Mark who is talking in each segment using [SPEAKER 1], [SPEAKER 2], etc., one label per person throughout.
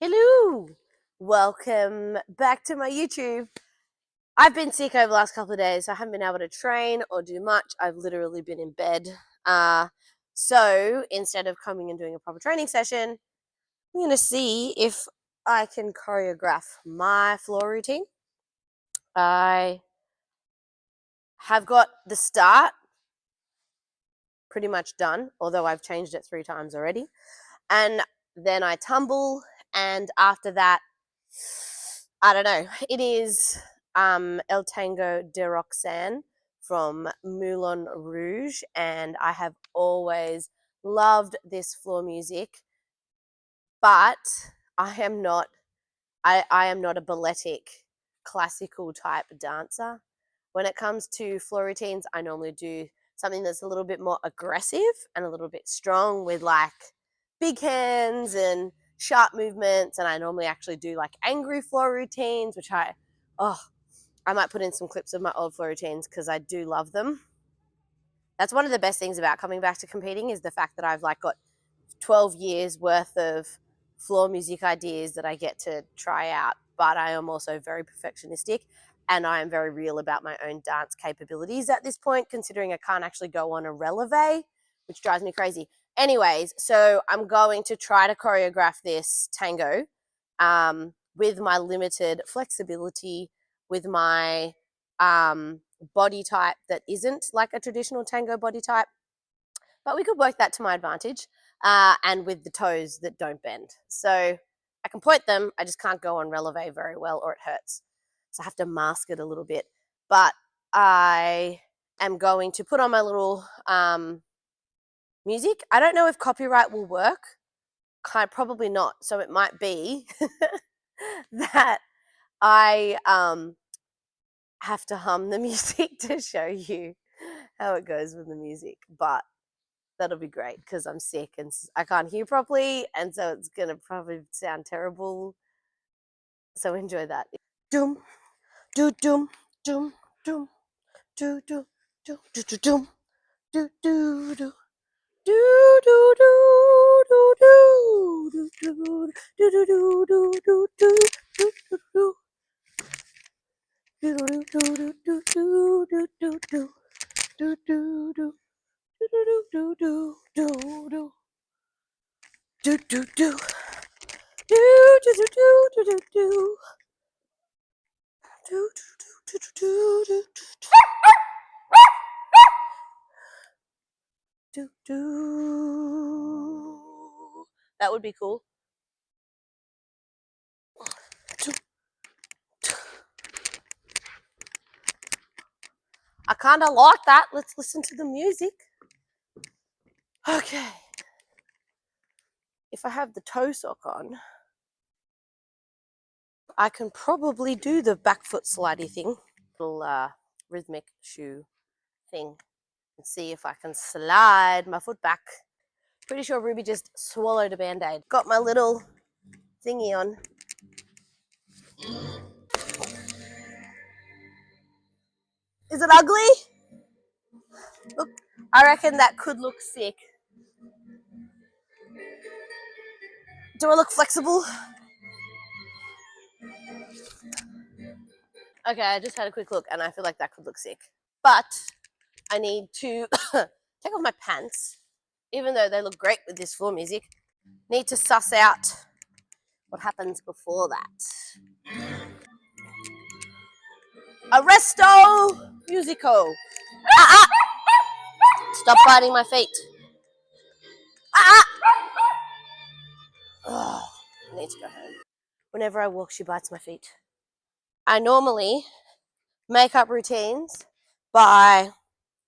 [SPEAKER 1] Hello, welcome back to my YouTube. I've been sick over the last couple of days, so I haven't been able to train or do much. I've literally been in bed. So instead of coming and doing a proper training session, I'm going to see if I can choreograph my floor routine. I have got the start pretty much done, although I've changed it 3 times already. And then I tumble, and after that, I don't know. It is El Tango de Roxanne from Moulin Rouge, and I have always loved this floor music, but I am not a balletic classical type dancer. When it comes to floor routines, I normally do something that's a little bit more aggressive and a little bit strong with like big hands and sharp movements. And I normally actually do like angry floor routines, which I might put in some clips of my old floor routines because I do love them. That's one of the best things about coming back to competing is the fact that I've like got 12 years worth of floor music ideas that I get to try out, but I am also very perfectionistic and I am very real about my own dance capabilities at this point, considering I can't actually go on a releve, which drives me crazy. Anyways, so I'm going to try to choreograph this tango with my limited flexibility, with my body type that isn't like a traditional tango body type, but we could work that to my advantage, and with the toes that don't bend. So I can point them, I just can't go on releve very well or it hurts. So I have to mask it a little bit. But I am going to put on my little music. I don't know if copyright will work. Probably not. So it might be that I have to hum the music to show you how it goes with the music. But that'll be great because I'm sick and I can't hear properly, and so it's gonna probably sound terrible. So enjoy that. Doom, do doom, doom, doom, do do do do do doom, do do do. Do do do do do do do do do do do do do do do. Do do do do do do do do do do do do do do do do do do do do. Do do do do do do do do do do do do do. That would be cool. I kind of like that. Let's listen to the music. Okay. If I have the toe sock on, I can probably do the back foot slidey thing. Little rhythmic shoe thing. And see if I can slide my foot back. Pretty sure Ruby just swallowed a Band-Aid. Got my little thingy on. Is it ugly? Look, I reckon that could look sick. Do I look flexible? Okay, I just had a quick look and I feel like that could look sick. But I need to take off my pants, even though they look great with this floor music. Need to suss out what happens before that. Arresto musico. Ah, ah. Stop biting my feet. Ah, ah. I need to go home. Whenever I walk, she bites my feet. I normally make up routines by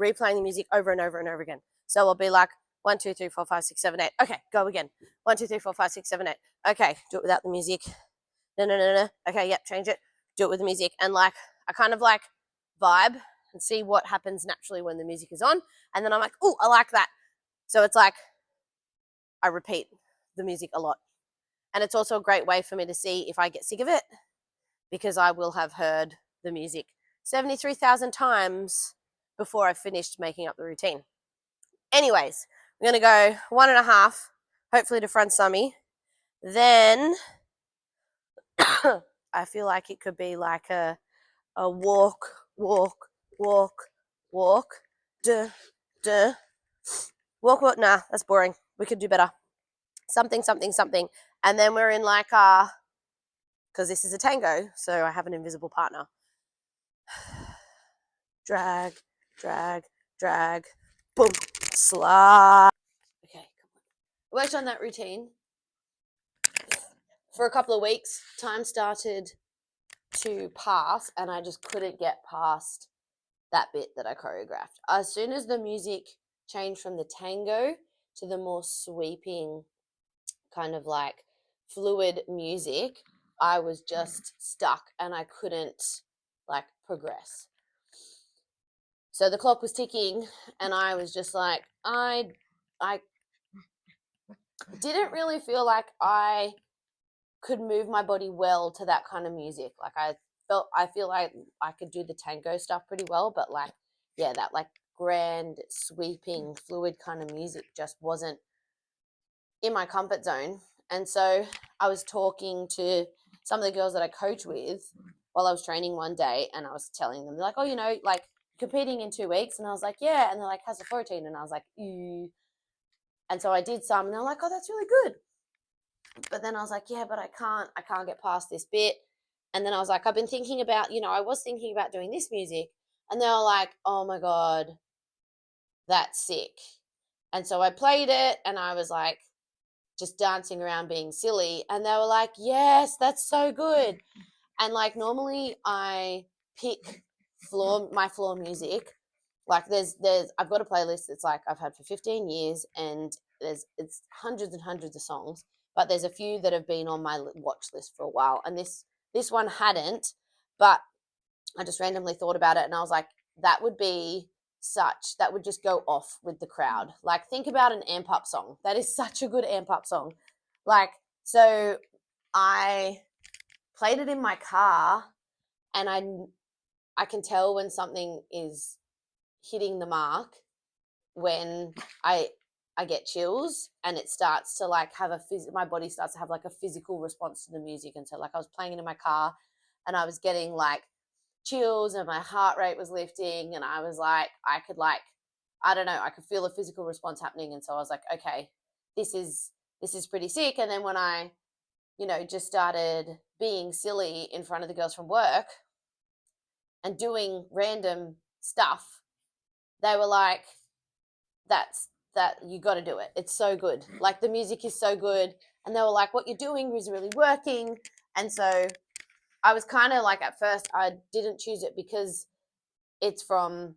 [SPEAKER 1] replaying the music over and over and over again. So I'll be like 1, 2, 3, 4, 5, 6, 7, 8. Okay, go again. 1, 2, 3, 4, 5, 6, 7, 8. Okay, do it without the music. No. Okay, yep, change it. Do it with the music. And like I kind of like vibe and see what happens naturally when the music is on. And then I'm like, oh, I like that. So it's like I repeat the music a lot. And it's also a great way for me to see if I get sick of it, because I will have heard the music 73,000 times before I finished making up the routine. Anyways, I'm going to go 1.5, hopefully to front summy. Then I feel like it could be like a walk, walk, walk, walk, duh, duh, walk, walk. Nah, that's boring. We could do better. Something, something, something. And then we're in like because this is a tango, so I have an invisible partner. Drag, drag, drag, boom, slide. Okay, come on. I worked on that routine for a couple of weeks. Time started to pass, and I just couldn't get past that bit that I choreographed. As soon as the music changed from the tango to the more sweeping, kind of like fluid music, I was just stuck and I couldn't like progress. So the clock was ticking and I was just like, I didn't really feel like I could move my body well to that kind of music. Like I feel like I could do the tango stuff pretty well, but like, yeah, that like grand sweeping fluid kind of music just wasn't in my comfort zone. And so I was talking to some of the girls that I coach with while I was training one day, and I was telling them, they're like, oh, you know, like competing in 2 weeks. And I was like, yeah. And they're like, how's the protein? And I was like, ew. And so I did some, and they're like, oh, that's really good. But then I was like, yeah, but I can't get past this bit. And then I was like, I've been thinking about, you know, I was thinking about doing this music. And they were like, oh my God, that's sick. And so I played it and I was like, just dancing around being silly, and they were like, yes, that's so good. And like normally I pick my floor music, like there's I've got a playlist that's like I've had for 15 years, and it's hundreds and hundreds of songs, but there's a few that have been on my watch list for a while, and this one hadn't, but I just randomly thought about it and I was like, that would just go off with the crowd. Like, think about an amp up song. That is such a good amp up song. Like, so I played it in my car, and I can tell when something is hitting the mark when I get chills, and it starts to like have my body starts to have like a physical response to the music. And so like I was playing it in my car and I was getting like chills and my heart rate was lifting, and I was like, I could like, I don't know, I could feel a physical response happening. And so I was like, okay, this is pretty sick. And then when I, you know, just started being silly in front of the girls from work and doing random stuff, they were like, that you got to do it. It's so good. Like, the music is so good. And they were like, what you're doing is really working. And so I was kind of like, at first I didn't choose it because it's from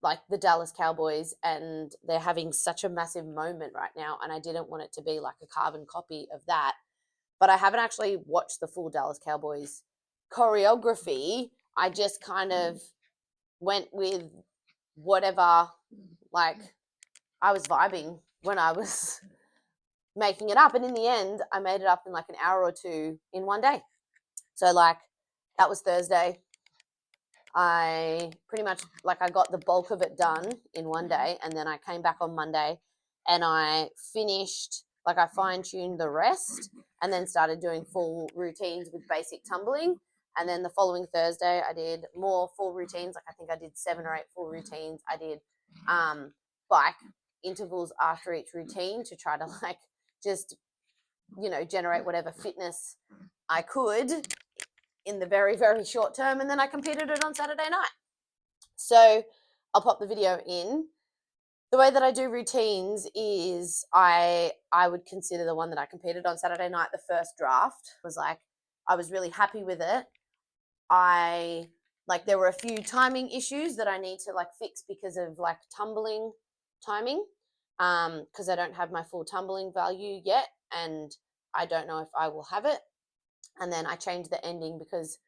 [SPEAKER 1] like the Dallas Cowboys and they're having such a massive moment right now, and I didn't want it to be like a carbon copy of that. But I haven't actually watched the full Dallas Cowboys choreography. I just kind of went with whatever, like, I was vibing when I was making it up. And in the end, I made it up in like an hour or two in one day. So like, that was Thursday. I pretty much, like, I got the bulk of it done in one day, and then I came back on Monday and I finished, like, I fine-tuned the rest and then started doing full routines with basic tumbling. And then the following Thursday I did more full routines. Like, I think I did 7 or 8 full routines. I did bike intervals after each routine to try to like just, you know, generate whatever fitness I could in the very, very short term. And then I competed it on Saturday night. So I'll pop the video in. The way that I do routines is I would consider the one that I competed on Saturday night, the first draft, was like, I was really happy with it. There were a few timing issues that I need to like fix because of like tumbling timing, because I don't have my full tumbling value yet, and I don't know if I will have it. And then I changed the ending because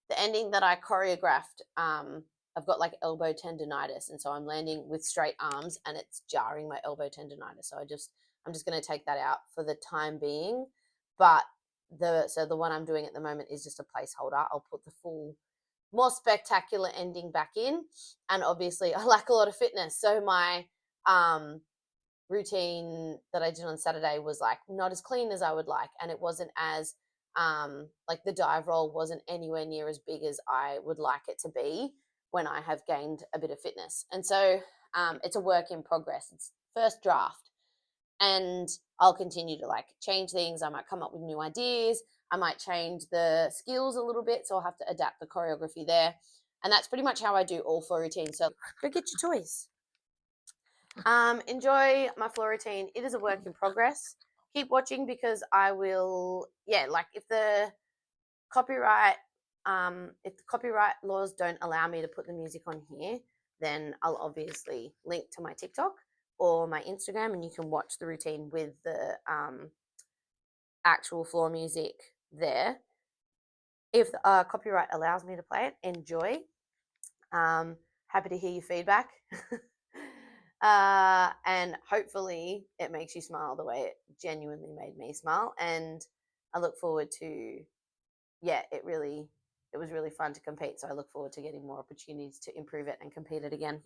[SPEAKER 1] the ending that I choreographed, I've got like elbow tendonitis, and so I'm landing with straight arms and it's jarring my elbow tendonitis. So I'm just going to take that out for the time being. But the one I'm doing at the moment is just a placeholder. I'll put the full, more spectacular ending back in. And obviously I lack a lot of fitness, so my routine that I did on Saturday was like not as clean as I would like, and it wasn't as Like the dive roll wasn't anywhere near as big as I would like it to be when I have gained a bit of fitness. And so it's a work in progress. It's first draft. And I'll continue to like change things. I might come up with new ideas. I might change the skills a little bit. So I'll have to adapt the choreography there. And that's pretty much how I do all floor routines. So go get your toys. Enjoy my floor routine. It is a work in progress. Keep watching because I will, like if the copyright laws don't allow me to put the music on here, then I'll obviously link to my TikTok or my Instagram, and you can watch the routine with the actual floor music there. If the copyright allows me to play it, enjoy. Happy to hear your feedback. And hopefully it makes you smile the way it genuinely made me smile. And I look forward to, it was really fun to compete. So I look forward to getting more opportunities to improve it and compete it again.